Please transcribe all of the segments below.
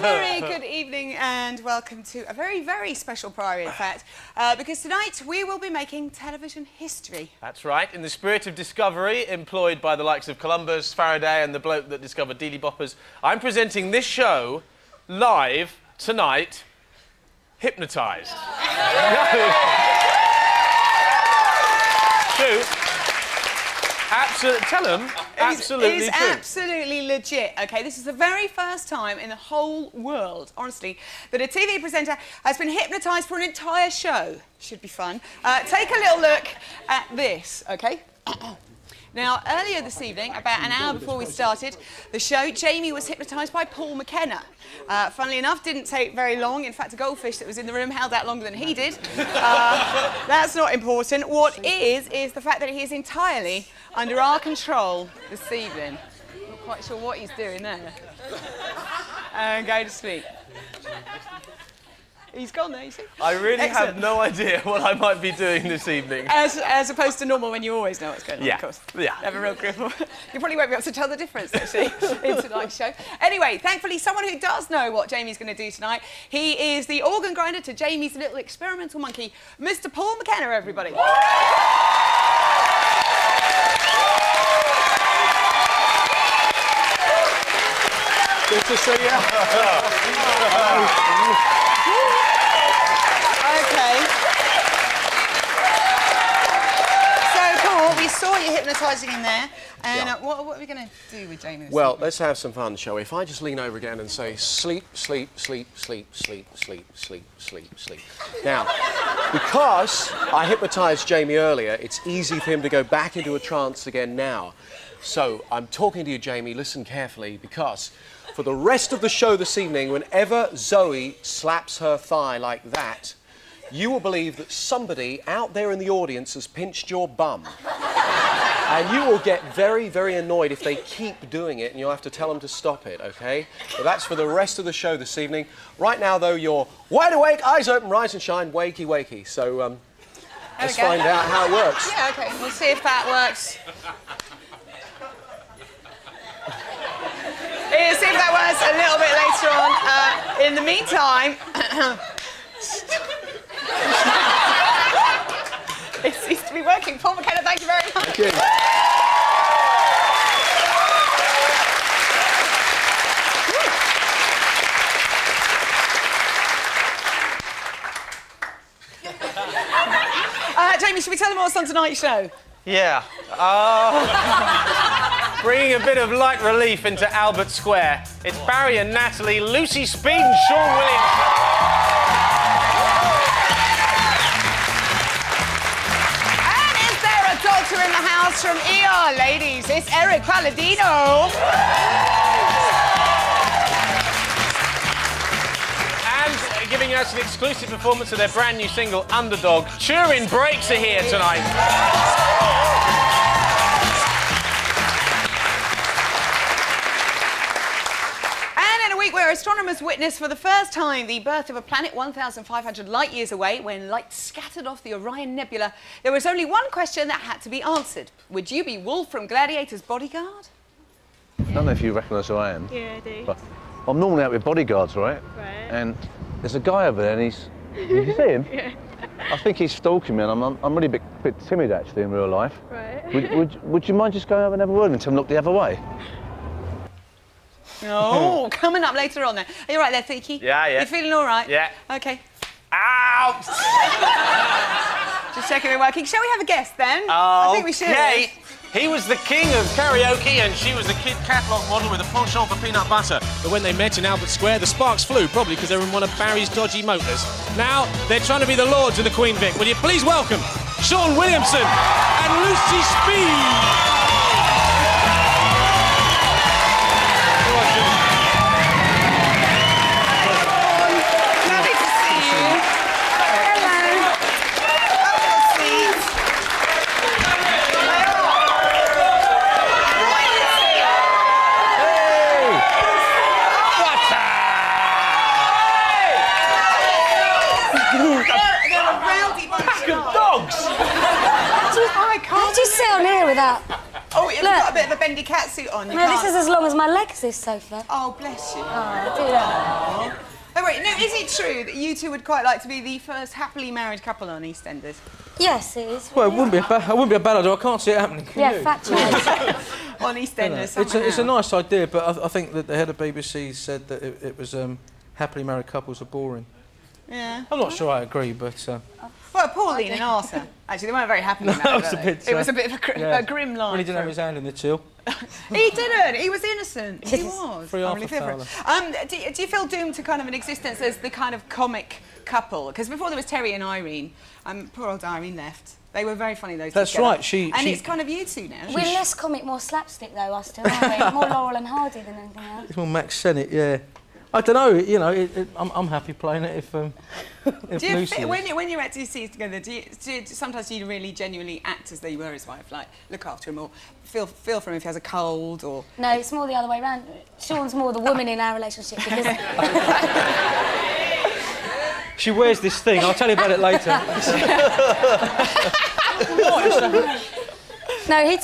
very good evening and welcome to a very, very special Priory, in fact, because tonight we will be making television history. That's right. In the spirit of discovery, employed by the likes of Columbus, Faraday and the bloke that discovered Dealey Boppers, I'm presenting this show live tonight, Hypnotised. True. Tell them, absolutely It's true. absolutely legit, OK? This is the very first time in the whole world, honestly, that a TV presenter has been hypnotised for an entire show. Should be fun. Take a little look at this, OK? Now, earlier this evening, about an hour before we started the show, Jamie was hypnotised by Paul Mckenna. Funnily enough, didn't take very long. In fact, a goldfish that was in the room held out longer than he did. That's not important. What is the fact that he is entirely under our control this evening. Not quite sure what he's doing there. Go to sleep. He's gone there, you see? I really have no idea what I might be doing this evening. As opposed to normal when you always know what's going on, yeah. of course. Yeah. Have a real grip. You probably won't be able to tell the difference, actually, in tonight's show. Anyway, thankfully, someone who does know what Jamie's going to do tonight, he is the organ grinder to Jamie's little experimental monkey, Mr. Paul Mckenna, everybody. Good to see you. OK. So, Paul, we saw you hypnotising in there, and what are we going to do with Jamie? Well, let's have some fun, shall we? If I just lean over again and say, sleep, sleep, sleep, sleep, sleep, sleep, sleep, sleep, sleep. Now, because I hypnotised Jamie earlier, it's easy for him to go back into a trance again now. So, I'm talking to you, Jamie, listen carefully, because for the rest of the show this evening, whenever Zoe slaps her thigh like that, you will believe that somebody out there in the audience has pinched your bum. And you will get very, very annoyed if they keep doing it, and you'll have to tell them to stop it, OK? But that's for the rest of the show this evening. Right now, though, you're wide awake, eyes open, rise and shine, wakey, wakey. So, let's find out how it works. Yeah, OK. We'll see if that works. See if that works a little bit later on. In the meantime, it seems to be working. Paul Mckenna, thank you very much. Thank you. Jamie, should we tell them what's on tonight's show? Yeah. Bringing a bit of light relief into Albert Square, it's Barry and Natalie, Lucy Speed and Shaun Williamson. And is there a doctor in the house from ER, ladies? It's Eric Paladino. And giving us an exclusive performance of their brand new single, Underdog, Turin Breaks are here tonight. Where astronomers witnessed for the first time the birth of a planet 1,500 light years away when light scattered off the Orion Nebula, there was only one question that had to be answered. Would you be Wolf from Gladiator's bodyguard? I don't know if you recognise who I am. Yeah, I do. But I'm normally out with bodyguards, right? Right. And there's a guy over there and he's... Did you see him? Yeah. I think he's stalking me and I'm really a bit timid, actually, in real life. Right. Would you mind just going over and have a word and tell him look the other way? Oh, coming up later on then. Are you all right there, Theaky? Yeah, yeah. You feeling all right? Yeah. OK. Ow! Just checking we're working. Shall we have a guest then? Oh, I think we should. Okay. He was the king of karaoke and she was the kid catwalk model with a penchant for peanut butter. But when they met in Albert Square, the sparks flew, probably because they were in one of Barry's dodgy motors. Now, they're trying to be the lords of the Queen Vic. Will you please welcome Shaun Williamson and Lucy Speed? How'd you sit on here with that? Oh, you've got a bit of a bendy cat suit on. No, this is as long as my legs, this sofa. Oh, bless you. Oh, do that. Oh, wait, no, is it true that you two would quite like to be the first happily married couple on EastEnders? Yes, it is. Well, it wouldn't be a bad idea. I can't see it happening. Can you? Fat chance. On EastEnders, it's a nice idea, but I think that the head of BBC said that it was happily married couples are boring. Yeah. I'm not sure I agree, but... Well, Pauline and Arthur, actually, they weren't very happy with that, it was a bit of a grim line. When he didn't have his hand in the till. He didn't. He was innocent. He was. Free Arthur Fowler. Do you feel doomed to kind of an existence as the kind of comic couple? Because before there was Terry and Irene, poor old Irene left. They were very funny, those two That's together. right. It's kind of you two now. We're less comic, more slapstick, though, us two, aren't we? More Laurel and Hardy than anything else. It's more Max Sennett, yeah. I don't know, you know, I'm happy playing it if Lucy when you're at two scenes together, sometimes you really genuinely act as though you were his wife, like look after him or feel for him if he has a cold or... No, it's more the other way around. Sean's more the woman in our relationship because... She wears this thing, I'll tell you about it later. No, he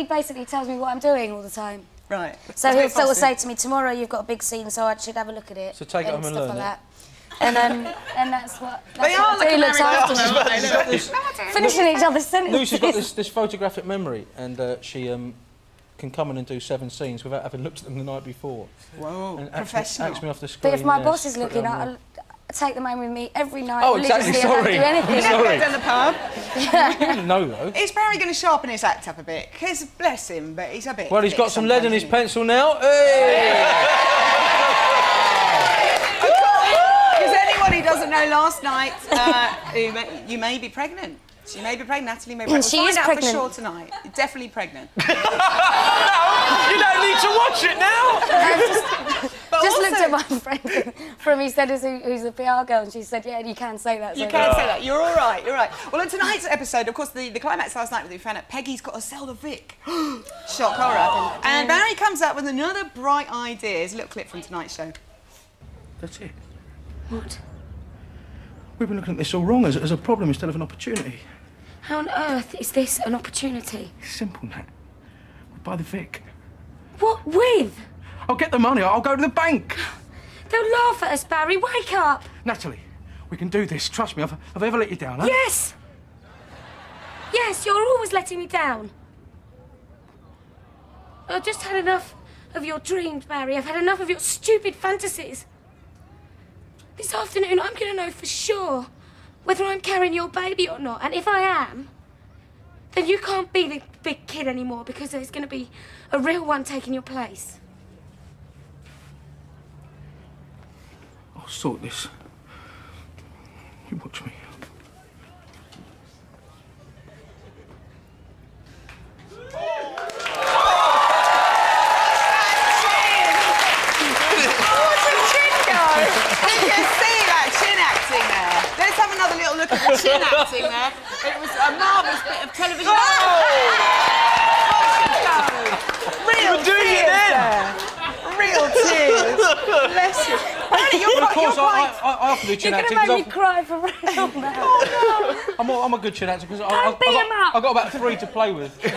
basically tells me what I'm doing all the time. Right. So he'll sort of say to me, tomorrow you've got a big scene, so I should have a look at it. So take it home and learn like and that's what they are I do. He looks after me. me. Finishing each other's sentences. Lucy's got this photographic memory, and she can come in and do 7 scenes without having looked at them the night before. Whoa, and professional. acts me off the screen. But if my boss is looking, I'll take them home with me every night. Oh, exactly, sorry. I don't do anything. Sorry. Down the pub. You didn't know, though. Is Barry going to sharpen his act up a bit? Because bless him, but he's a bit... Well, he's got some lead in his pencil now. Hey! Because anyone who doesn't know, last night, you may be pregnant. She may be pregnant, Natalie may be pregnant. She we'll is find out pregnant. for sure tonight. Definitely pregnant. No, you don't need to watch it now! Just looked at my friend from EastEnders who's a PR girl, and she said, yeah, you can say that. You can say that. You're all right, you're right. Well, in tonight's episode, of course, the climax last night, we found out Peggy's got to sell the Vic. Shock horror. And Barry comes up with another bright idea. Here's a little clip from tonight's show. That's it. What? We've been looking at this all wrong as a problem instead of an opportunity. How on earth is this an opportunity? It's simple, Nat. We'll buy the Vic. What with? I'll get the money. I'll go to the bank. They'll laugh at us, Barry. Wake up. Natalie, we can do this. Trust me. Have I ever let you down, huh? Yes. Yes, you're always letting me down. I've just had enough of your dreams, Barry. I've had enough of your stupid fantasies. This afternoon, I'm going to know for sure whether I'm carrying your baby or not. And if I am, then you can't be the big kid anymore because there's going to be a real one taking your place. I'll sort this. You watch me. Let's have another little look at the chin acting there. It was a marvellous bit of television. Real tears. Real tears. Bless you. Well, of course, I often do chin acting. You're going to make me cry for real now. Oh, no. I'm a good chin actor because I've got about 3 to play with. No,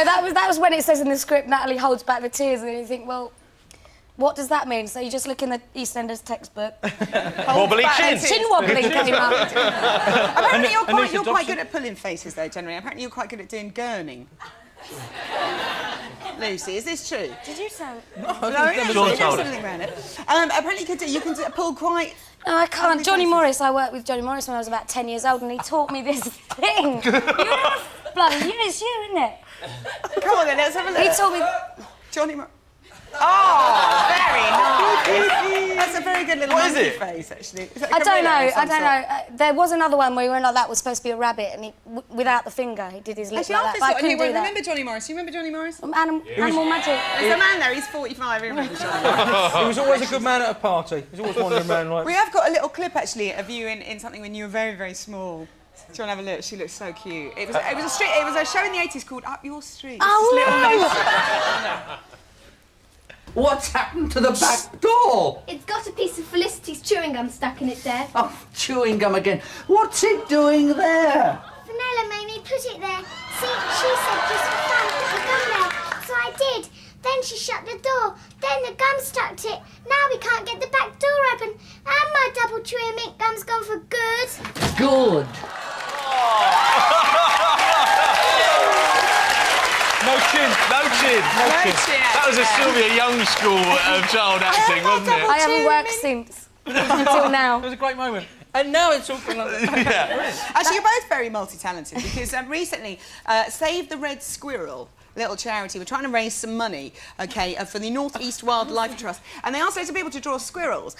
that was when it says in the script, Natalie holds back the tears, and you think, well, what does that mean? So you just look in the EastEnders textbook. Wobbly chin. Chin wobbling came up. Apparently you're quite good at pulling faces, though, generally. Apparently you're quite good at doing gurning. Lucy, is this true? Did you say it? No, apparently you can pull quite... No, I can't. Johnny Morris, I worked with Johnny Morris when I was about 10 years old, and he taught me this thing. You know, bloody, it's you, isn't it? Come on then, let's have a look. He taught me... Johnny Morris. Oh, very nice. That's a very good little monkey face, actually. I don't know. There was another one where he went like that, was supposed to be a rabbit, and he, without the finger, he did his lips like that. But I couldn't do that. Remember Johnny Morris? You remember Johnny Morris? Animal Magic. There's a man there, he's 45, he remembers Johnny Morris. He was always a good man at a party. He's always wandering around like... We have got a little clip, actually, of you in something when you were very, very small. Do you want to have a look? She looks so cute. It was a show in the 80s called Up Your Street. Oh, no! What's happened to the back door? It's got a piece of Felicity's chewing gum stuck in it, Dad. Oh, chewing gum again. What's it doing there? Prunella made me put it there. See, she said just for fun, put the gum there. So I did. Then she shut the door. Then the gum stuck to it. Now we can't get the back door open. And my double chewy mint gum's gone for good. Good. No chin. That was a Sylvia Young school of child acting, wasn't it? I haven't worked since. Until now. It was a great moment. And now it's all for another. Actually, you're both very multi-talented because recently, Save the Red Squirrel, little charity, we're trying to raise some money, OK, for the North East Wildlife Trust, and they asked loads of people to draw squirrels.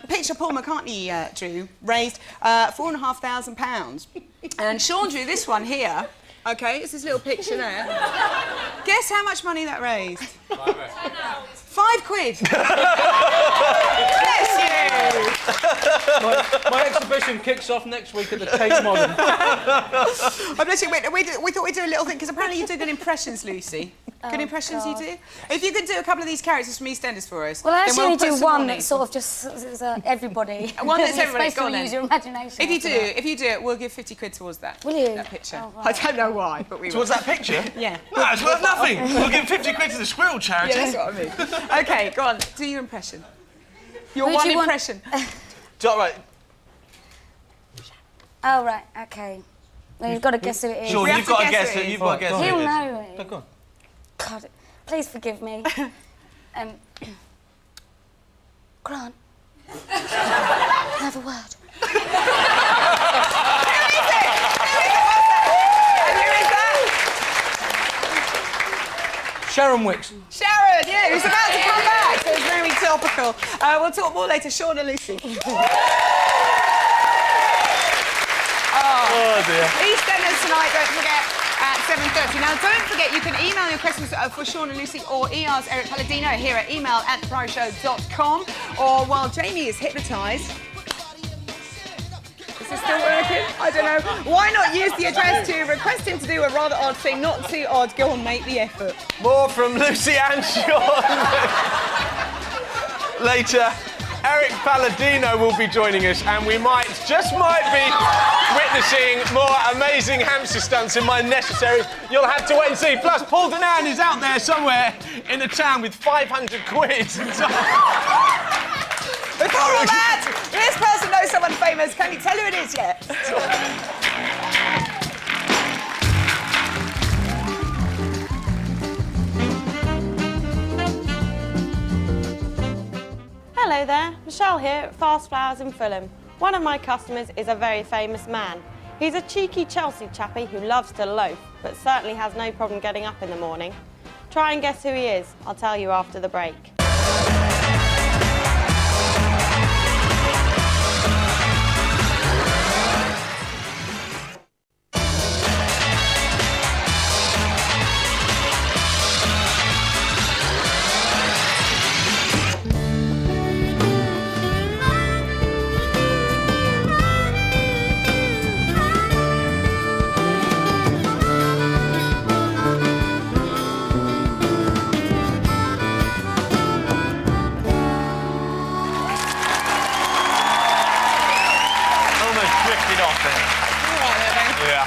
Picture Paul McCartney drew, raised £4,500, and Shaun drew this one here. OK, it's this little picture there. Guess how much money that raised? £5. Bless you! My exhibition kicks off next week at the Tate Modern. Oh, bless you. We thought we'd do a little thing, because apparently you do good impressions, Lucy. Good impressions you do? If you could do a couple of these characters from EastEnders for us. Well, I then actually we'll only put do some one money. that's sort of just everybody. One that's everybody. You're supposed to use your imagination. If you do it, we'll give 50 quid towards that. Will you? That picture. Oh, right. I don't know why, but we Towards will. that picture? Yeah. No, it's worth nothing. We'll give 50 quid to the squirrel charity. Yeah, that's what I mean. OK, go on. Do your impression. Your Who one do you want? impression. Right. Oh, right, OK. Well, you've got to guess who it is. Sean, We have you've to got to guess guess who it it. is. You've got to guess who He'll it is. know it. Go on. God, please forgive me. Grant. Another word. Sharon Wicks. Sharon, yeah, who's about to come back, so it's very topical. We'll talk more later. Shaun and Lucy. Oh, dear. EastEnders tonight, don't forget, at 7:30. Now, don't forget, you can email your questions for Shaun and Lucy or ER's Eric Palladino here at email@theprioryshow.com, or while Jamie is hypnotised. Is this still working? I don't know. Why not use the address to request him to do a rather odd thing? Not too odd. Go on, make the effort. More from Lucy and Shaun. Later, Eric Palladino will be joining us, and we just might be witnessing more amazing hamster stunts in My Necessary. You'll have to wait and see. Plus, Paul Danan is out there somewhere in the town with 500 quid. Before all that, this person knows someone famous. Can you tell who it is yet? Hello there, Michelle here at Fast Flowers in Fulham. One of my customers is a very famous man. He's a cheeky Chelsea chappie who loves to loaf, but certainly has no problem getting up in the morning. Try and guess who he is. I'll tell you after the break.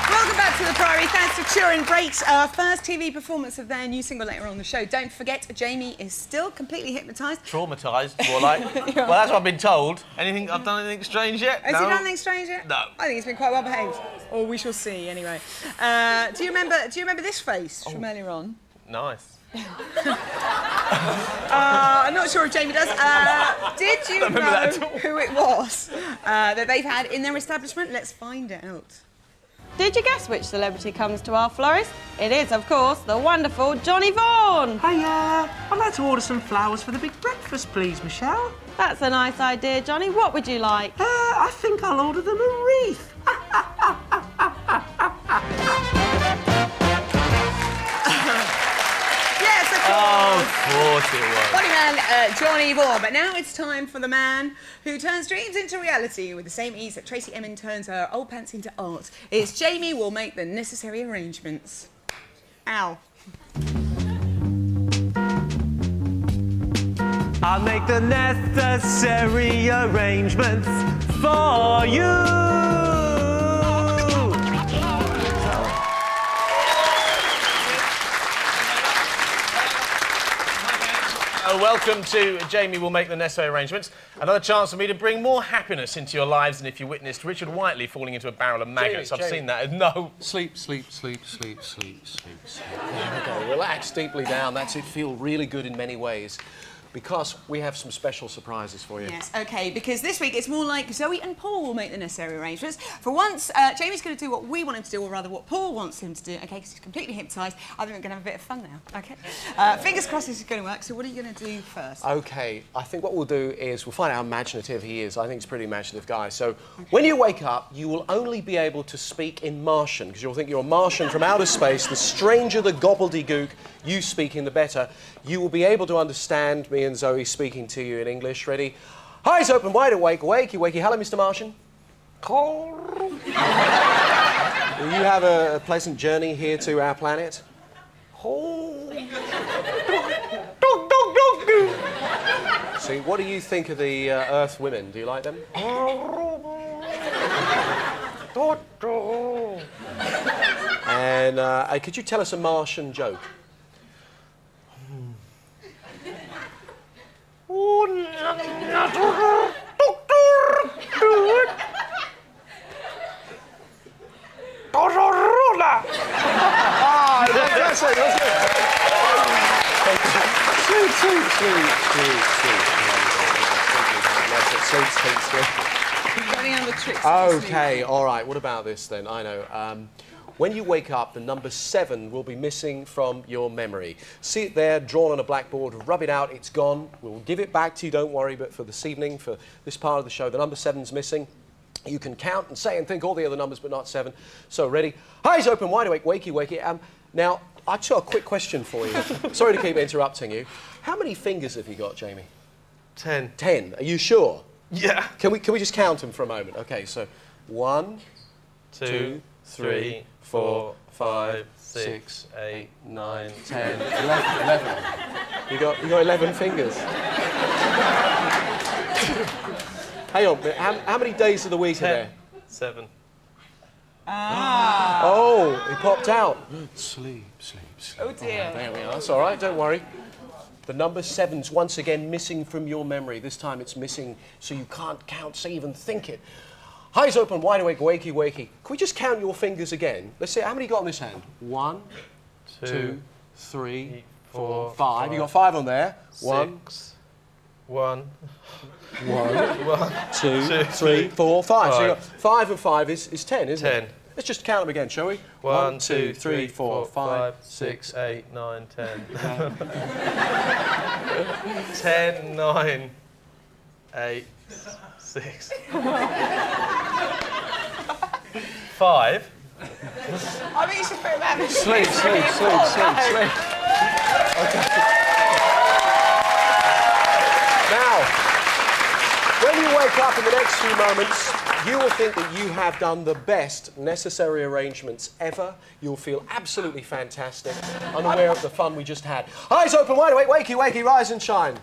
Welcome back to the Priory. Thanks for touring. Great first TV performance of their new single later on the show. Don't forget, Jamie is still completely hypnotised. Traumatised, more like. Well, that's what I've been told. I've done anything strange yet? Has he done anything strange yet? No. I think he's been quite well behaved. Or we shall see, anyway. Do you remember this face from earlier on? Nice. I'm not sure if Jamie does. Did you know who it was that they've had in their establishment? Let's find out. Did you guess which celebrity comes to our florist? It is, of course, the wonderful Johnny Vaughan. Hiya. I'd like to order some flowers for the big breakfast, please, Michelle. That's a nice idea, Johnny. What would you like? I think I'll order them a wreath. Yes, of course. Oh, of course it was. Funny man, Johnny Vaughan. But now it's time for the man who turns dreams into reality with the same ease that Tracy Emin turns her old pants into art. It's Jamie will make the necessary arrangements. Ow. I'll make the necessary arrangements for you. welcome to Jamie Will Make the Necessary Arrangements. Another chance for me to bring more happiness into your lives than if you witnessed Richard Whiteley falling into a barrel of maggots. I've seen that. No. Sleep, sleep, sleep, sleep, sleep, sleep, sleep. There we go. Relax deeply down. That's it. Feel really good in many ways. Because we have some special surprises for you. Yes, OK, because this week it's more like Zoe and Paul will make the necessary arrangements. For once, Jamie's going to do what we want him to do, or rather what Paul wants him to do, OK, because he's completely hypnotised. I think we're going to have a bit of fun now, OK? Fingers crossed this is going to work, so what are you going to do first? OK, I think what we'll do is we'll find out how imaginative he is. I think he's a pretty imaginative guy. So when you wake up, you will only be able to speak in Martian, because you'll think you're a Martian from outer space. The stranger the gobbledygook you speaking, the better. You will be able to understand me and Zoe speaking to you in English. Ready? Eyes open, wide awake, wakey, wakey. Hello, Mr. Martian. Will you have a pleasant journey here to our planet? See, what do you think of the Earth women? Do you like them? And could you tell us a Martian joke? That's it. Sleep. Okay, all right. What about this then? I know. When you wake up, the number 7 will be missing from your memory. See it there, drawn on a blackboard, rub it out, it's gone. We'll give it back to you, don't worry, but for this evening, for this part of the show, the number 7's missing. You can count and say and think all the other numbers, but not 7. So, ready? Eyes open, wide awake, wakey, wakey. Now, I've got a quick question for you. Sorry to keep interrupting you. How many fingers have you got, Jamie? 10. 10. Are you sure? Yeah. Can we just count them for a moment? OK, so 1, 2, 3, 4, 5, 6, 8, 9, 10, 11. You got 11 fingers. Hang on, how many days of the week 10. are there? 7. Ah. Oh, he popped out. Sleep. Oh dear. Oh, there we are. That's all right. Don't worry. The number 7's once again missing from your memory. This time it's missing, so you can't count, say, even think it. Eyes open, wide awake, wakey, wakey. Can we just count your fingers again? Let's see, how many you got on this hand? 1, 2, 3, 4, 5. You got 5 on there. 1, 2, 3, 4, 5. So you got 5 and 5 is 10, isn't it? 10. Let's just count them again, shall we? 1, 2, 3, 4, 5, 6, 8, 9, 10. 10, 9, 8, 6. 5. I think you should put him out. Sleep. Okay. Now, when you wake up in the next few moments, you will think that you have done the best necessary arrangements ever. You'll feel absolutely fantastic, unaware of the fun we just had. Eyes open, wide awake, wakey, wakey, rise and shine.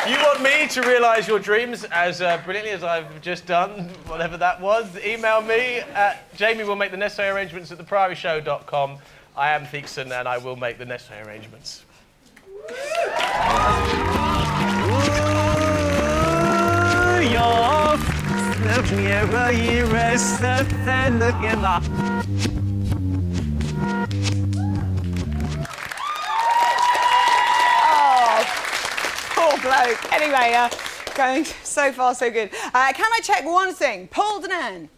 You want me to realise your dreams as brilliantly as I've just done, whatever that was? Email me at jamiewillmakethenecessaryarrangements at theprioryshow.com. I am Theakston and I will make the necessary arrangements. Poor bloke. Anyway, going so far so good. Can I check one thing? Paul Danan.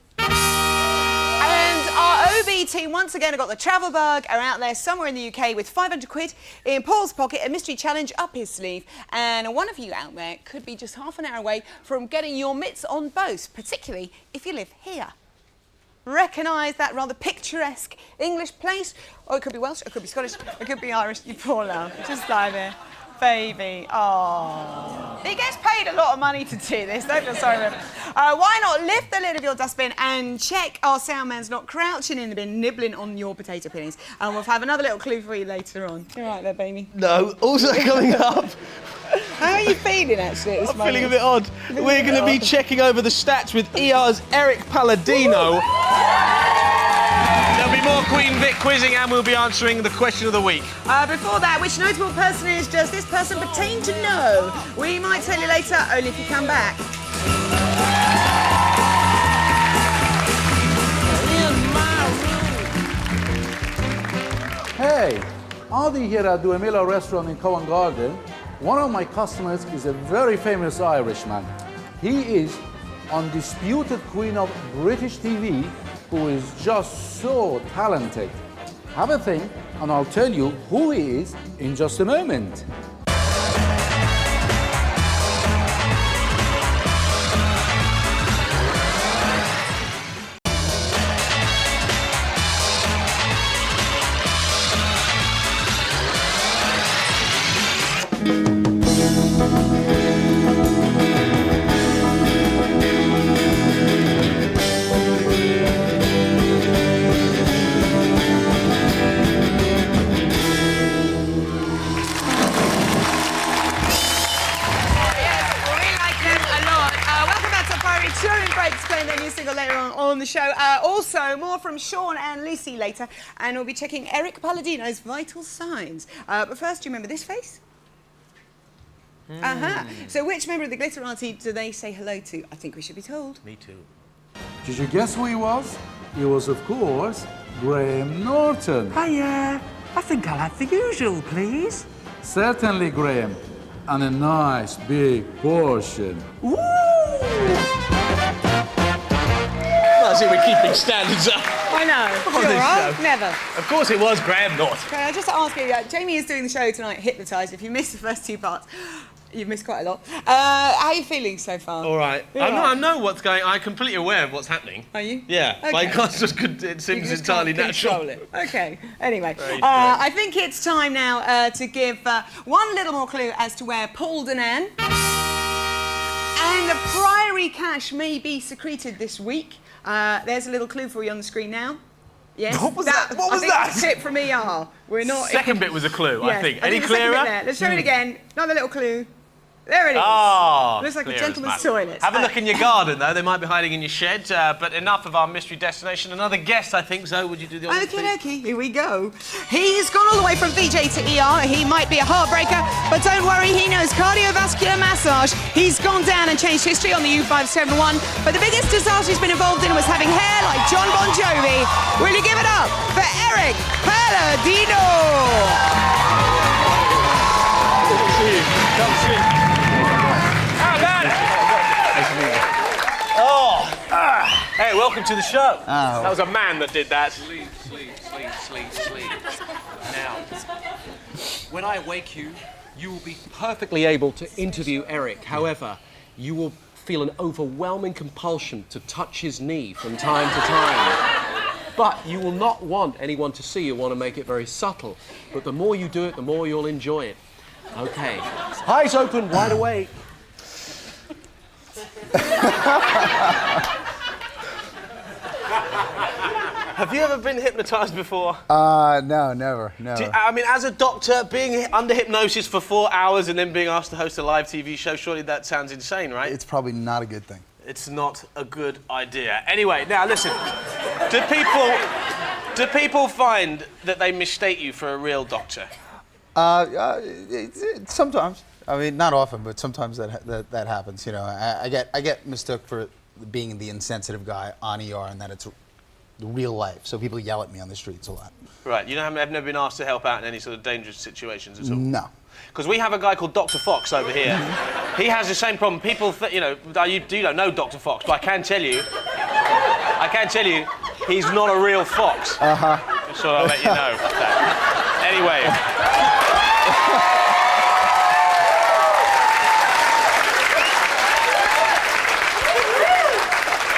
And our OB team once again have got the travel bug, are out there somewhere in the UK with 500 quid in Paul's pocket, a mystery challenge up his sleeve, and one of you out there could be just half an hour away from getting your mitts on both, particularly if you live here. Recognise that rather picturesque English place? Oh, it could be Welsh, it could be Scottish, it could be Irish. You poor love, just lie there. Baby, oh. He gets paid a lot of money to do this, don't feel sorry for him. Why not lift the lid of your dustbin and check our sound man's not crouching in the bin, nibbling on your potato peelings. And we'll have another little clue for you later on. You're right there, baby. No, also coming up, How are you feeling, actually, at this moment? Feeling a bit odd. We're going to be checking over the stats with ER's Erik Palladino. There'll be more Queen Vic quizzing and we'll be answering the question of the week. Before that, which notable personage does this person pertain to know? We might tell you later, only if you come back. Hey, Adi here at Duemila restaurant in Covent Garden. One of my customers is a very famous Irishman. He is undisputed queen of British TV, who is just so talented. Have a think, and I'll tell you who he is in just a moment. The show. Also, more from Shaun and Lucy later, and we'll be checking Erik Palladino's vital signs. But first, do you remember this face? So which member of the Glitterati do they say hello to? I think we should be told. Me too. Did you guess who he was? He was, of course, Graham Norton. Hiya. I think I'll have the usual, please. Certainly, Graham. And a nice big portion. Ooh! I see we're keeping standards up. I know. On You're this right. show. Never. Of course it was Graham Norton. Can I just ask you, Jamie is doing the show tonight, Hypnotised. If you missed the first two parts, you've missed quite a lot. How are you feeling so far? All right. I know what's going on. I'm completely aware of what's happening. Are you? Yeah. Okay. My God, it seems entirely natural. It. Okay. Anyway, I think it's time now to give one little more clue as to where Paul Mckenna and the Priory cash may be secreted this week. There's a little clue for you on the screen now. Yes. What was that? What was that? It's a tip from ER. We're not. Second bit was a clue, Yes, I think. I Any think the second clearer? bit there. Let's show it again. Another little clue. There it is. Oh, looks like a clear as gentleman's mud. toilet. Have a look in your garden, though. They might be hiding in your shed. But enough of our mystery destination. Another guest, I think. Zoe, would you do the honours, please? Okay, here we go. He's gone all the way from VJ to ER. He might be a heartbreaker, but don't worry, he knows cardiovascular massage. He's gone down and changed history on the U571, but the biggest disaster he's been involved in was having hair like John Bon Jovi. Will you give it up for Erik Palladino? Good to see you. Come sit. Hey, welcome to the show. Oh. That was a man that did that. Sleep, sleep, sleep, sleep, sleep. Now, when I wake you, you will be perfectly able to interview Erik. However, you will feel an overwhelming compulsion to touch his knee from time to time. But you will not want anyone to see. You want to make it very subtle. But the more you do it, the more you'll enjoy it. Okay. Eyes open, wide awake. Have you ever been hypnotised before? No, never, no. I mean, as a doctor, being under hypnosis for 4 hours and then being asked to host a live TV show, surely that sounds insane, right? It's probably not a good thing. It's not a good idea. Anyway, now listen, do people find that they mistake you for a real doctor? Sometimes. I mean, not often, but sometimes that happens. You know, I get mistook for being the insensitive guy on ER, and that it's real life. So people yell at me on the streets a lot. Right. You have never been asked to help out in any sort of dangerous situations at all? No. Because we have a guy called Dr. Fox over here. He has the same problem. People, you don't know Dr. Fox, but I can tell you, he's not a real fox. Just thought I'll let you know that. Anyway.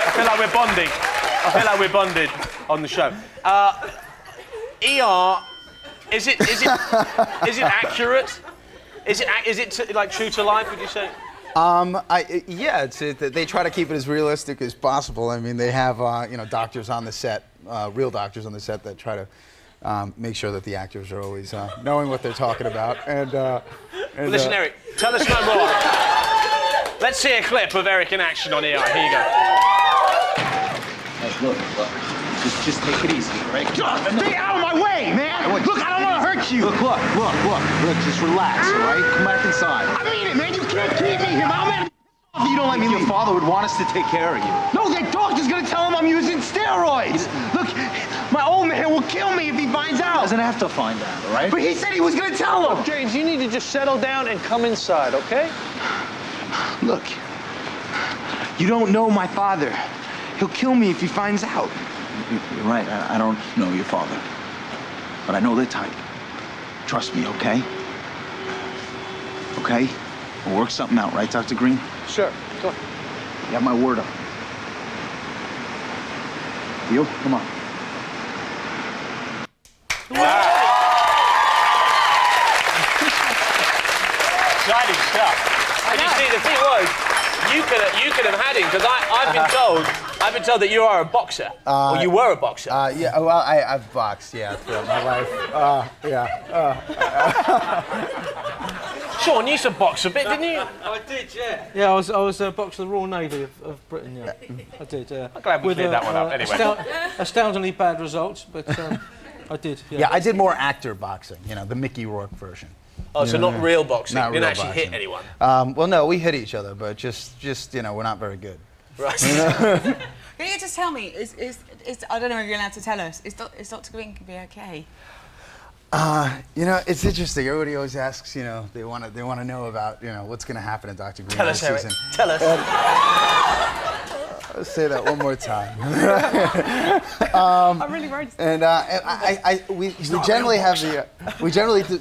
I feel like we're bonding on the show. ER, is it accurate? Is it like true to life, would you say? Yeah, they try to keep it as realistic as possible. I mean, they have doctors on the set, real doctors on the set that try to make sure that the actors are always knowing what they're talking about. And listen, Eric, tell us no more. Let's see a clip of Eric in action on ER. Here you go. Hey, look. Just take it easy, right? Stay out of my way, man! Look, I don't want to hurt you! Look, just relax, all right? Come back inside. I mean it, man! You can't keep me here! I'm gonna if you don't let me leave. Your father would want us to take care of you. No, that doctor's gonna tell him I'm using steroids! Look, my old man will kill me if he finds out! Doesn't have to find out, all right? But he said he was gonna tell him! Look, James, you need to just settle down and come inside, okay? Look, you don't know my father. He'll kill me if he finds out. You're right, I don't know your father. But I know the type. Trust me, okay? Okay? We'll work something out, right, Dr. Green? Sure, go on. You have my word up. You? Come on. Exciting stuff. And you see, the thing was, you could have had him, because I've been told that you are a boxer. Or you were a boxer. Yeah, well, I've boxed, yeah, throughout my life. Shaun, you used to box a bit, didn't you? I did, yeah. Yeah, I was a boxer of the Royal Navy of Britain, yeah. I did, yeah. I'm glad we cleared that one up, anyway. Astoundingly bad results, but I did, yeah. Yeah, I did more actor boxing, you know, the Mickey Rourke version. Oh, so not real boxing? Not you didn't real actually boxing. hit anyone? Well, no, we hit each other, but just you know, we're not very good. Right. Can you just tell me, is I don't know if you're allowed to tell us, is Dr. Green going to be okay? You know, it's interesting. Everybody always asks, you know, they want to know about, you know, what's going to happen in Dr. Green this season. Tell us. Let's say that one more time. I'm really worried. And we generally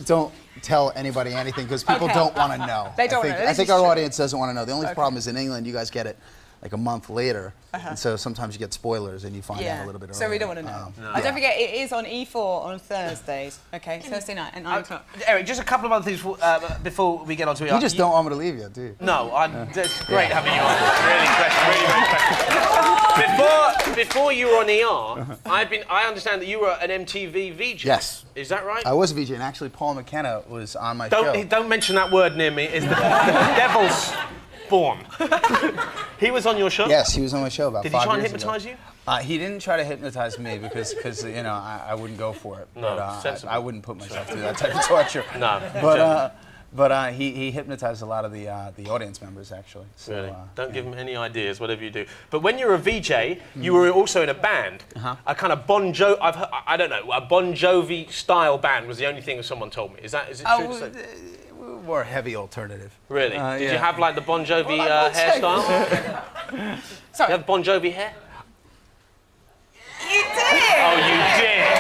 don't tell anybody anything because people don't want to know. They don't know. I think our audience doesn't want to know. The only problem is in England, you guys get it like a month later, and so sometimes you get spoilers and you find out a little bit earlier. So we don't want to know. Don't forget, it is on E4 on Thursdays. Okay, Thursday night at 9 o'clock. Eric, just a couple of other things before we get on to ER. You just don't want me to leave yet, do you? No, it's great having you on. Really impressive, Before you were on ER, I understand that you were an MTV VJ. Yes. Is that right? I was a VJ, and actually Paul Mckenna was on my show. Don't mention that word near me. It's the devil's spawn. He was on your show? Yes, he was on my show about 5 years ago. Did he try and hypnotise you? He didn't try to hypnotize me because you know, I wouldn't go for it. No, but, I wouldn't put myself through that type of torture. No. But he hypnotized a lot of the audience members, actually. So, really? Don't give him any ideas, whatever you do. But when you were a VJ, you were also in a band. A kind of Bon Jovi, I don't know, a Bon Jovi style band was the only thing that someone told me. Is it true to say? More heavy alternative. Really? Did you have like the Bon Jovi hairstyle? Sorry. You have Bon Jovi hair? You did! Oh, you did!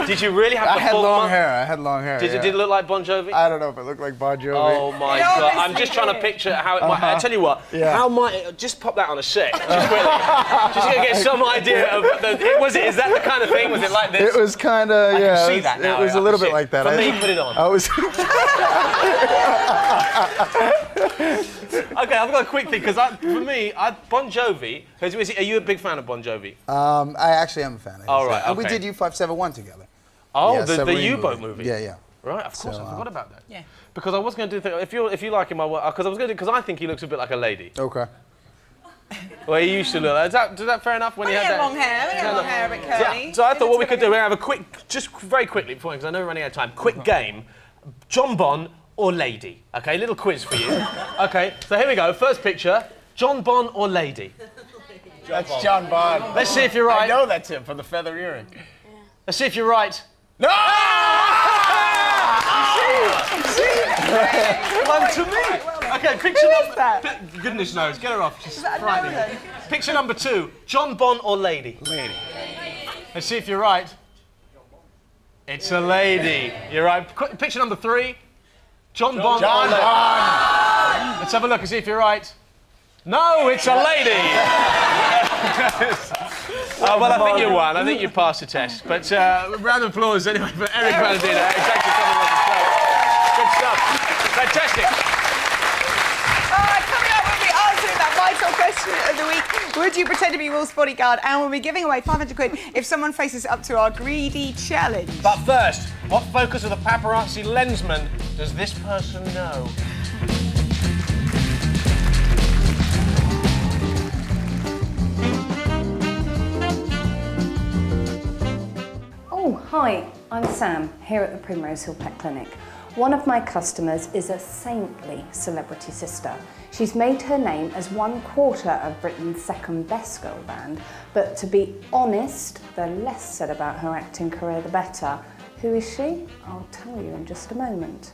Did you really have the full long hair. I had long hair. Did it look like Bon Jovi? I don't know if it looked like Bon Jovi. Oh my God! I'm just trying to picture how it might. I tell you what. How might it, just pop that on a set? Just quickly. Just gonna get some idea of. Is that the kind of thing? Was it like this? It was kind of. Yeah. I can see that now. It was a little bit like that. For me, put it on. I was. Okay, I've got a quick thing because for me, Bon Jovi. Are you a big fan of Bon Jovi? I actually am a fan. All right. And we did U571 together. Oh, yeah, the U-boat movie. Yeah. Right, of course, I forgot about that. Yeah. Because I was going to do if you like him, because I think he looks a bit like a lady. Okay. Well, he used to look. Is that fair enough? When he had that long hair. We had long hair, a bit curly. Yeah. So I thought what we could do, we have a quick, just very quickly, because I know we're running out of time. Quick game, John Bon or lady. Okay, little quiz for you. Okay, so here we go. First picture, John Bon or lady. That's John Bon. Let's see if you're right. I know that's him from the feather earring. Let's see if you're right. No! One to me. Okay, picture number. Goodness knows. Get her off. She's frightening. Picture number 2. John Bon or lady? Lady. Let's see if you're right. It's a lady. You're right. Picture number 3. John Bon or lady? Let's have a look and see if you're right. No, it's a lady. Well, I think you won. I think you passed the test. But round of applause anyway for Eric Paladino. Thanks for coming on the show. Good stuff. Fantastic. Coming up, we'll be answering that vital question of the week. Would you pretend to be Wolf's bodyguard? And we'll be giving away 500 quid if someone faces up to our greedy challenge. But first, what focus of the paparazzi lensman does this person know? Oh, hi, I'm Sam, here at the Primrose Hill Pet Clinic. One of my customers is a saintly celebrity sister. She's made her name as 1/4 of Britain's second best girl band, but to be honest, the less said about her acting career, the better. Who is she? I'll tell you in just a moment.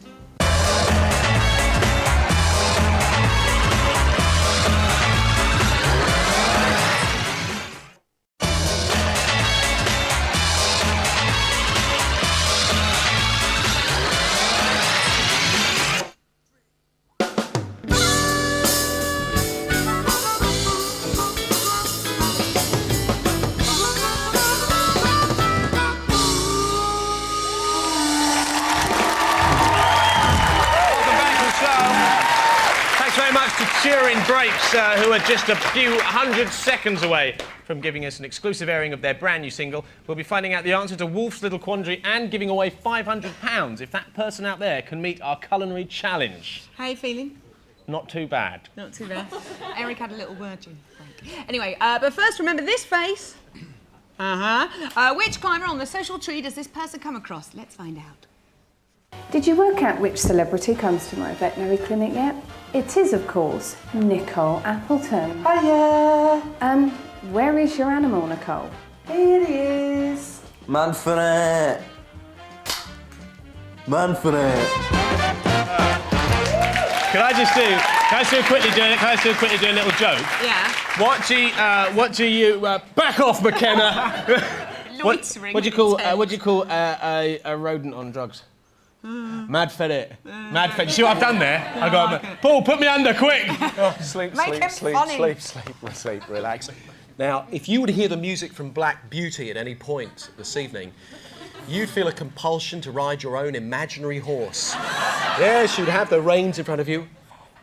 Cheering Drapes, who are just a few hundred seconds away from giving us an exclusive airing of their brand new single. We'll be finding out the answer to Wolf's little quandary and giving away £500 if that person out there can meet our culinary challenge. How are you feeling? Not too bad. Not too bad. Eric had a little word in. Anyway, but first remember this face. Which climber on the social tree does this person come across? Let's find out. Did you work out which celebrity comes to my veterinary clinic yet? It is, of course, Nicole Appleton. Hiya! Where is your animal, Nicole? Here it is. Man for it. Man for it. Can I just quickly do a little joke? Yeah. What do you back off, McKenna? what do you call a rodent on drugs? Mad ferret. Mad ferret. You see what I've done there? I got Paul, put me under, quick! Sleep, Make sleep, him sleep, sleep, sleep, relax. Now, if you were to hear the music from Black Beauty at any point this evening, you'd feel a compulsion to ride your own imaginary horse. Yes, you'd have the reins in front of you.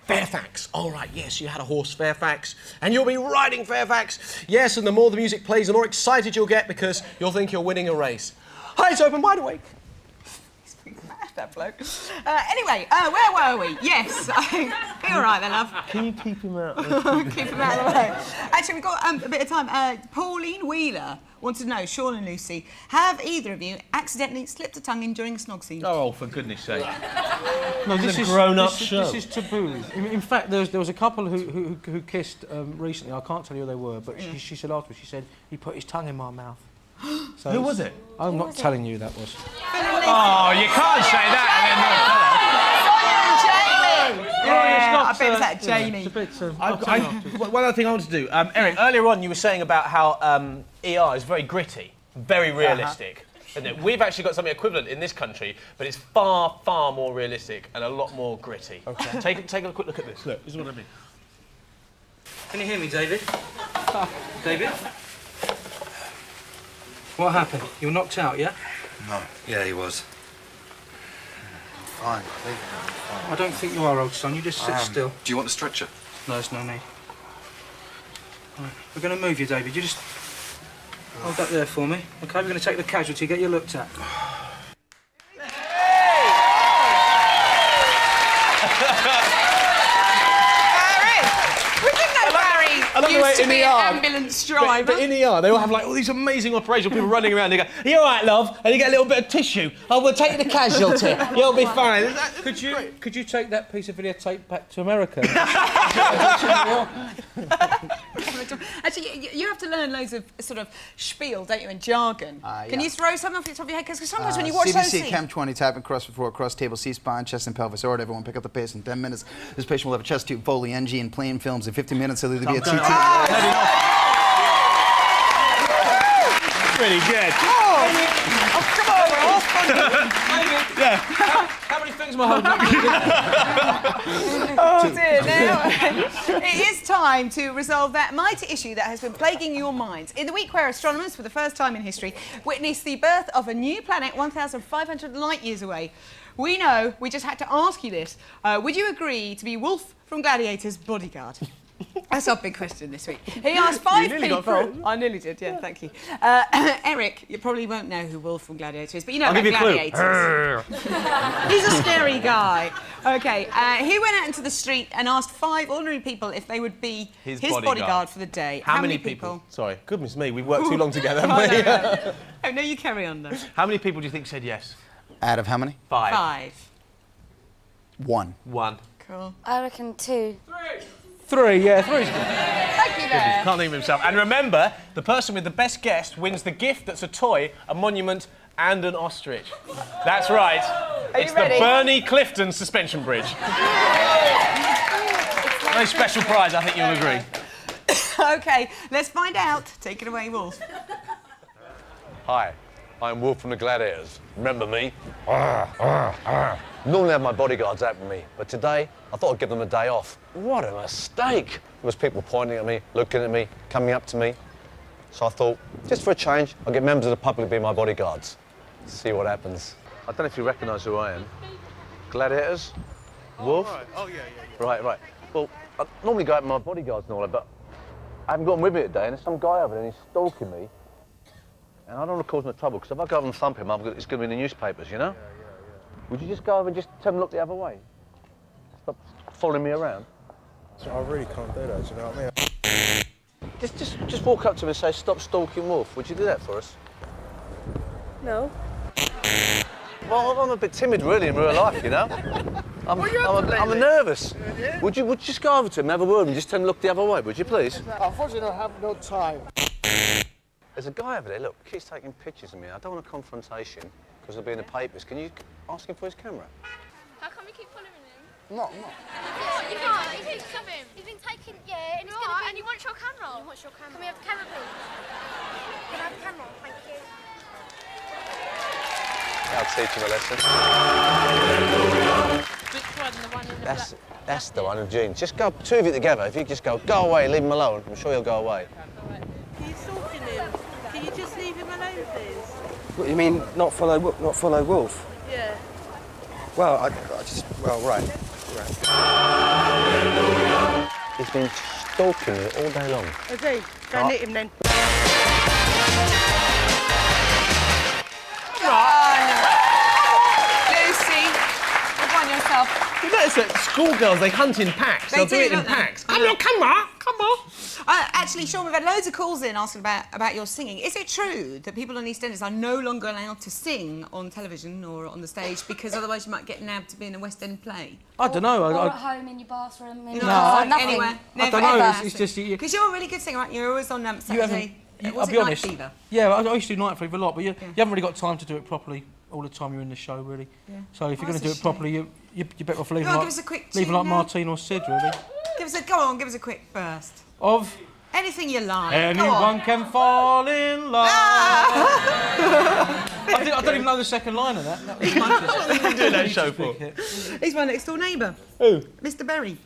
Fairfax. All right, yes, you had a horse, Fairfax, and you'll be riding Fairfax. Yes, and the more the music plays, the more excited you'll get because you'll think you're winning a race. Eyes open, wide awake. That bloke. Anyway, where were we? Yes. Be all right then, love. Can you keep him out? Keep him out of the way. Actually, we've got a bit of time. Pauline Wheeler wanted to know, Shaun and Lucy, have either of you accidentally slipped a tongue in during a snog scene? Oh, for goodness sake. No, this is a grown-up show. This is taboo. In fact, there was a couple who kissed recently. I can't tell you who they were, but she said afterwards, she said, he put his tongue in my mouth. So who was it? I'm not telling you who that was. Oh, you can't say that and then not tell us. Yeah, I bet it's that Jamie. One other thing I wanted to do. Eric, earlier on you were saying about how ER is very gritty, very realistic. Isn't it? We've actually got something equivalent in this country, but it's far, far more realistic and a lot more gritty. Okay. Take a quick look at this. Look, this is what I mean. Can you hear me, David? David? What happened? You were knocked out, yeah? No. Yeah, he was. Fine. I don't think you are, old son. You just sit still. Do you want the stretcher? No, there's no need. Right. We're going to move you, David. You just hold that there for me. OK, we're going to take the casualty, get you looked at. Used to be an ambulance driver. But in ER, they all have like all these amazing operational people running around. They go, "Are you all right, love?" And you get a little bit of tissue. Oh, we'll take the casualty. You'll be fine. Could you take that piece of videotape back to America? Actually, you have to learn loads of sort of spiel, don't you, and jargon. Can you throw something off the top of your head? Because sometimes when you watch those CBC, scenes... Chem 20, tapping cross before, cross table, C-spine, chest and pelvis. All right, everyone, pick up the pace in 10 minutes. This patient will have a chest tube, Foley, NG, and plain films. In 15 minutes, he'll either be at CT... Pretty good. Oh, come on, Ross. Yeah. How many things am I holding up? Oh, dear. Now, it is time to resolve that mighty issue that has been plaguing your minds. In the week where astronomers, for the first time in history, witnessed the birth of a new planet 1,500 light years away, we know we just had to ask you this. Would you agree to be Wolf from Gladiator's bodyguard? That's our big question this week. He asked 5 people. I nearly did, yeah, thank you. Eric, you probably won't know who Wolf from Gladiator is, but you know about Gladiators. He's a scary guy. OK, he went out into the street and asked 5 ordinary people if they would be his bodyguard for the day. How many people? Sorry, goodness me, we've worked too long together, haven't we? Oh, no, you carry on, though. How many people do you think said yes? Out of how many? 5. 5. 1. 1. Cool. I reckon 2. 3, yeah, 3's good. Thank you, Goodness, can't think of himself. And remember, the person with the best guess wins the gift that's a toy, a monument, and an ostrich. That's right. It's the Bernie Clifton suspension bridge. Very special prize, I think you'll agree. OK, let's find out. Take it away, Wolf. Hi, I'm Wolf from the Gladiators. Remember me? Normally I have my bodyguards out with me, but today I thought I'd give them a day off. What a mistake! There was people pointing at me, looking at me, coming up to me. So I thought, just for a change, I'll get members of the public to be my bodyguards. See what happens. I don't know if you recognise who I am. Gladiators? Wolf? Right. Oh, yeah. Right. Well, I normally go out with my bodyguards and all that, but I haven't got them with me today, and there's some guy over there and he's stalking me. And I don't want to cause no trouble, because if I go over and thump him, it's going to be in the newspapers, you know? Yeah. Would you just go over and just tell him to look the other way? Stop following me around. So I really can't do that, do you know what I mean? Just walk up to him and say, stop stalking Wolf. Would you do that for us? No. Well, I'm a bit timid, really, in real life, you know? I'm nervous. Yeah. Would you just go over to him, have a word, and just tell him to look the other way, would you, please? Unfortunately, I have no time. There's a guy over there, look, keeps taking pictures of me. I don't want a confrontation, because it'll be in the papers. Can you ask him for his camera? How come you keep following him? No. You can't. You keep shoving him. He's been taking. Yeah, and it's gonna be. And he wants your camera. He wants your camera. Can we have the camera, please? Can I have the camera? Thank you. I'll teach him a lesson. Which one? The one in the black? That's the one with jeans. Just go, 2 of you together. If you just go away, leave him alone, I'm sure he'll go away. Are you stalking him? Can you just leave him alone, please? What, you mean not follow Wolf? Yeah. Well, I just... Well, right. He's been stalking me all day long. Has he? Go hit him then. Lucy, look on yourself. You notice that schoolgirls, they hunt in packs. They'll do it in packs. Come on. Actually, Shaun, we've had loads of calls in asking about your singing. Is it true that people on EastEnders are no longer allowed to sing on television or on the stage because otherwise you might get nabbed to be in a West End play? I don't know. Or at home in your bathroom. In Anywhere. I don't know. It's just... Because you're a really good singer, aren't you? You're always on Saturday. I'll be honest. Yeah, I used to do Night Fever a lot, but you haven't really got time to do it properly all the time you're in the show, really. Yeah. So if you're going to do it properly, you're better off leaving like Martin or Sid, really. Go on, give us a quick burst. Of? Anything you like. Anyone can fall in love. I don't even know the second line of that. What are you doing that show for? He's my next door neighbour. Who? Mr. Berry.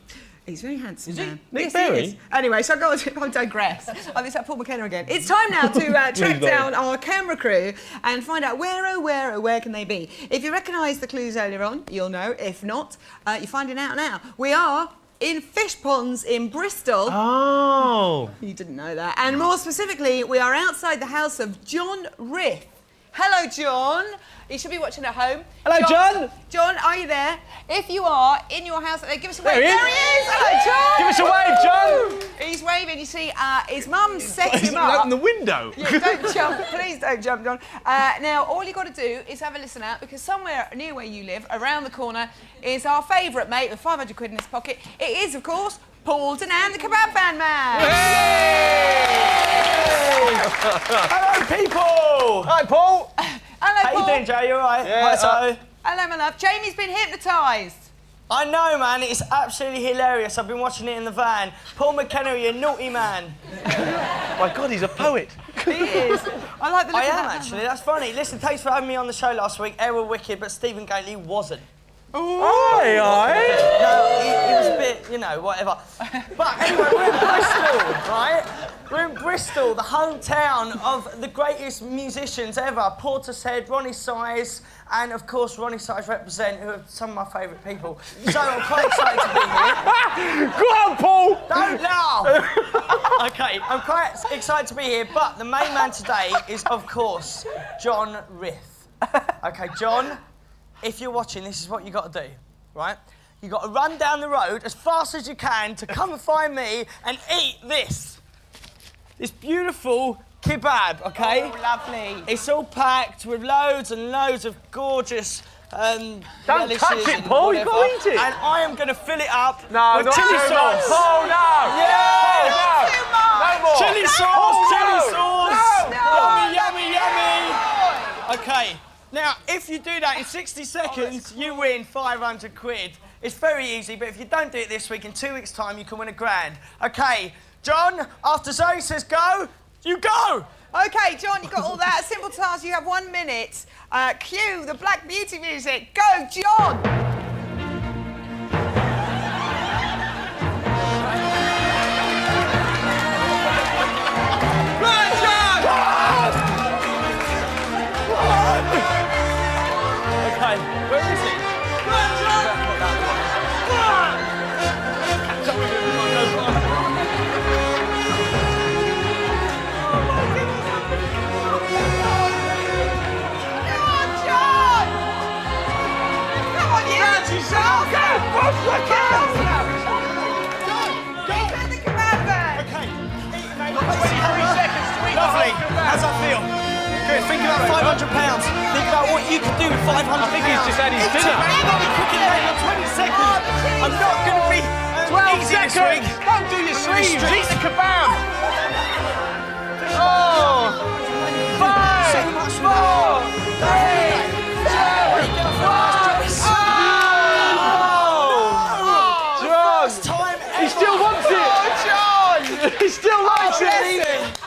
He's very handsome. Is he? Man. Nick yes, Berry? He is. Anyway, so I'll digress. It's like Paul Mckenna again. It's time now to track down our camera crew and find out where can they be. If you recognise the clues earlier on, you'll know. If not, you're finding out now. We are in fish ponds in Bristol. Oh. You didn't know that. And more specifically, we are outside the house of John Riff. Hello, John. You should be watching at home. Hello, John. John, are you there? If you are in your house, give us a wave. There he is. There he is. Hello, John. Give us a wave, John. He's waving. You see, his mum set him up. Open the window. Yeah, don't jump. Please don't jump, John. Now, all you've got to do is have a listen out, because somewhere near where you live, around the corner, is our favourite mate with 500 quid in his pocket. It is, of course, Paul Mckenna, the Kebab fan man. Hello, people. Hi, Paul. Hello, How Paul. you doing, Joe? You all right? Yeah, Hi, hello, my love. Jamie's been hypnotised. I know, man. It's absolutely hilarious. I've been watching it in the van. Paul Mckenna, you naughty man. My God, he's a poet. He is. I like the look I of am, that. actually. That's funny. Listen, thanks for having me on the show last week. They were wicked, but Stephen Gately wasn't. Aye. No, he was a bit, you know, whatever. But anyway, we're in Bristol, right? We're in Bristol, the hometown of the greatest musicians ever. Portishead, Ronnie Size, and of course Ronnie Size represent, who are some of my favourite people. So I'm quite excited to be here. Go on, Paul. Don't laugh! OK, I'm quite excited to be here, but the main man today is, of course, John Riff. OK, John, if you're watching, this is what you got to do, right? You got to run down the road as fast as you can to come and find me and eat this. This beautiful kebab, OK? Oh, lovely. It's all packed with loads and loads of gorgeous Don't touch it, Paul. You've got to eat it. And I am going to fill it up with not chili too sauce. much. Paul, no. Yeah. Paul, no. No more. Chili sauce, Paul, chili no. sauce. No. Yummy, yummy, yummy. OK, now, if you do that in 60 seconds, you win 500 quid. It's very easy, but if you don't do it this week, in 2 weeks' time, you can win £1,000. OK, John, after Zoe says go, you go. OK, John, you got all that. Simple task, you have 1 minute. Cue the Black Beauty music. Go, John! Run, John! OK, where is he? Run, John! Run! Lovely. How's that feel? Good. Think about £500. Think about what you could do with £500. I think he's just had his dinner. You've got to be quick and late in 20 seconds. I'm not going to be 12 easy this seconds. week. Don't do your sleeves. Eat the kebab. Oh. 5, So much 4, 3, 2, 1. John! He still wants it! Oh, John! He still likes it!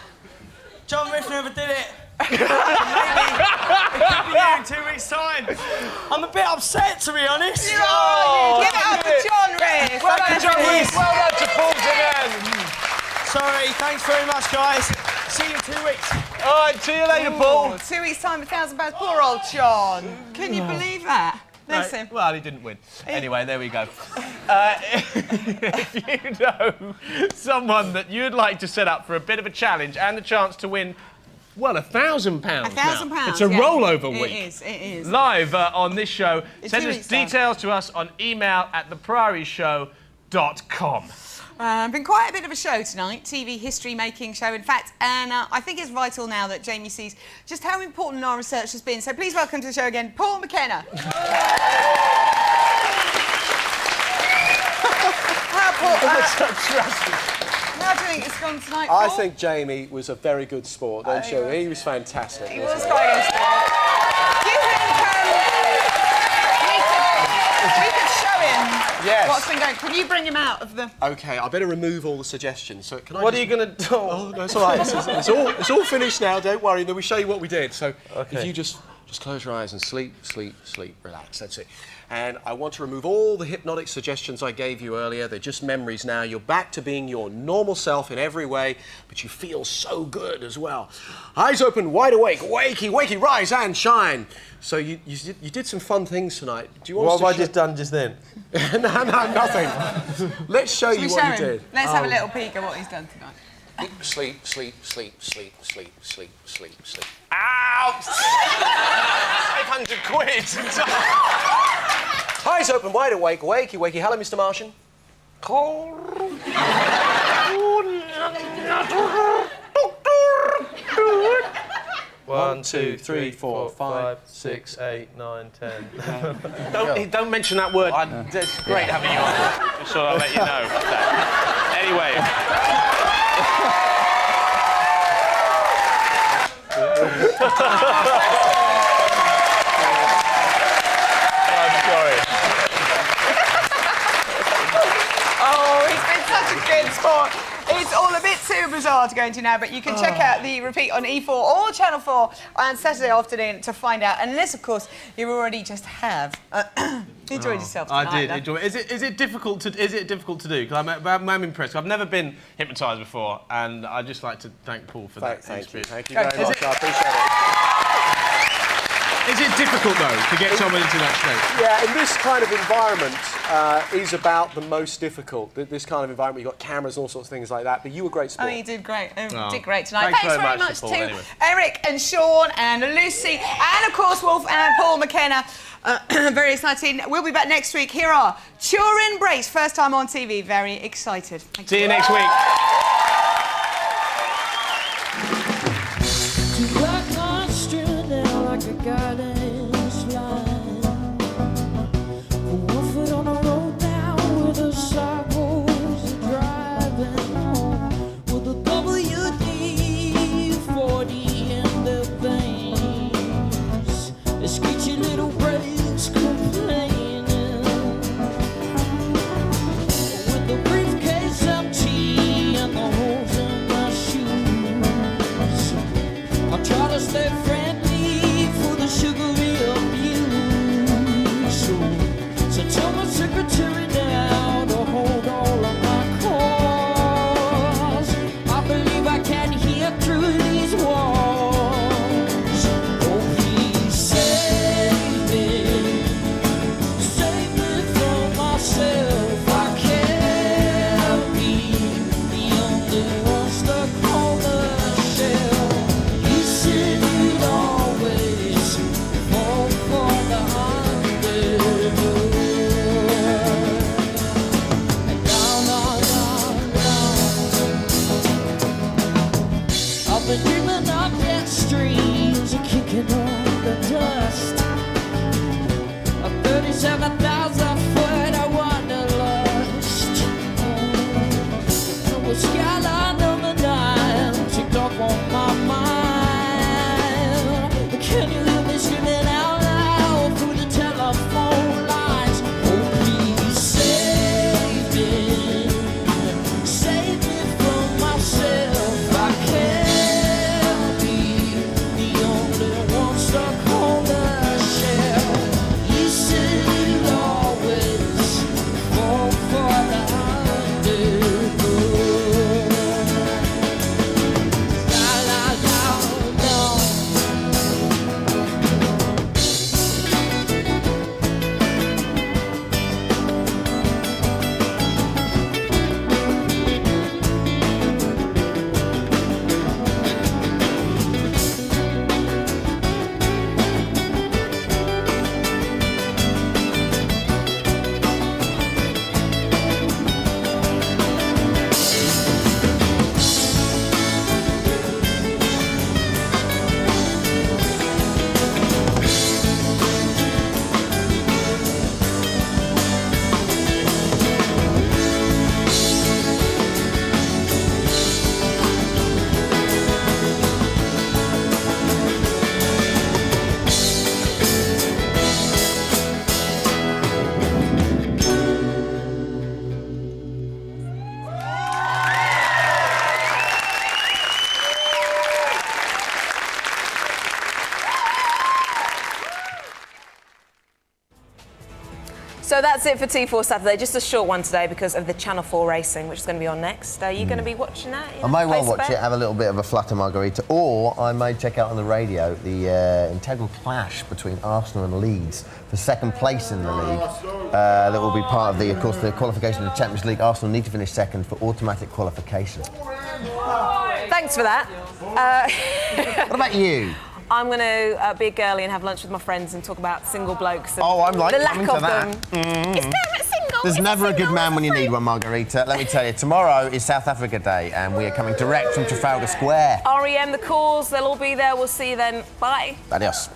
John Riff never did it. Maybe it could be you in 2 weeks' time. I'm a bit upset, to be honest. Oh, give it up to John Riff. Well done, John Riff. Well done to Paul again. Sorry, thanks very much, guys. See you in 2 weeks. All right, see you later, Paul. 2 weeks' time, £1,000. Poor old John. Can you believe that? Listen. No, well, he didn't win. Anyway, there we go. If you know someone that you'd like to set up for a bit of a challenge and the chance to win, well, £1,000. £1,000. It's a rollover week. It is. Live on this show. Send 2 us weeks' time. details to us on email at theprioryshow.com. Been quite a bit of a show tonight, TV history-making show, in fact, and I think it's vital now that Jamie sees just how important our research has been. So please welcome to the show again, Paul Mckenna. Paul, how do you think it's gone tonight, Paul? I think Jamie was a very good sport, don't you? He was fantastic. He was quite good sport. Do you think we could show him what's been going? Can you bring him out of the... OK, I better remove all the suggestions. So can I What are you going to do? Oh, no, it's all right. It's all finished now, don't worry. Then we show you what we did. So if you just close your eyes and sleep, relax, that's it. And I want to remove all the hypnotic suggestions I gave you earlier. They're just memories now. You're back to being your normal self in every way, but you feel so good as well. Eyes open, wide awake, wakey, rise and shine. So you did some fun things tonight. Do you want What us to have I just done just then? No, nothing. Let's show you what you did. Let's have a little peek at what he's done tonight. Sleep. Ow! 500 quid! Eyes open, wide awake, wakey. Hello, Mr. Martian. 1, 2, 3, 4, 5, 6, 8, 9, 10. Don't mention that word. It's great having you on. Just thought I'd let you know that. Anyway. I'm sorry. Oh, he's been such a good sport. It's all a bit too bizarre to go into now, but you can check out the repeat on E4 or Channel 4 on Saturday afternoon to find out, unless, of course, you already just have. Enjoyed yourself tonight. I did enjoy it. Is it difficult to do? Because I'm impressed. I've never been hypnotised before, and I'd just like to thank Paul for that. Thank you very much. I appreciate it. Is it difficult, though, to get someone into that state? Yeah, in this kind of environment is about the most difficult. This kind of environment, you've got cameras and all sorts of things like that, but you were great sport. Oh, you did great. Did great tonight. Thanks Thanks very much to Eric and Shaun and Lucy and, of course, Wolf and Paul Mckenna. Very exciting. We'll be back next week. Here are Turin Breaks, first time on TV. Very excited. See you next week. So that's it for T4 Saturday. Just a short one today because of the Channel 4 racing, which is going to be on next. Are you going to be watching that? I may well watch it, have a little bit of a flutter margarita, or I may check out on the radio the integral clash between Arsenal and Leeds for second place in the league. That will be part of of course, the qualification of the Champions League. Arsenal need to finish second for automatic qualification. Thanks for that. What about you? I'm going to be a girly and have lunch with my friends and talk about single blokes and I'm like the lack coming of to that. them. It's single. There's never a good man when you need one, Margarita. Let me tell you, tomorrow is South Africa Day and we are coming direct from Trafalgar Square. REM, the cause, they'll all be there. We'll see you then. Bye. Adios.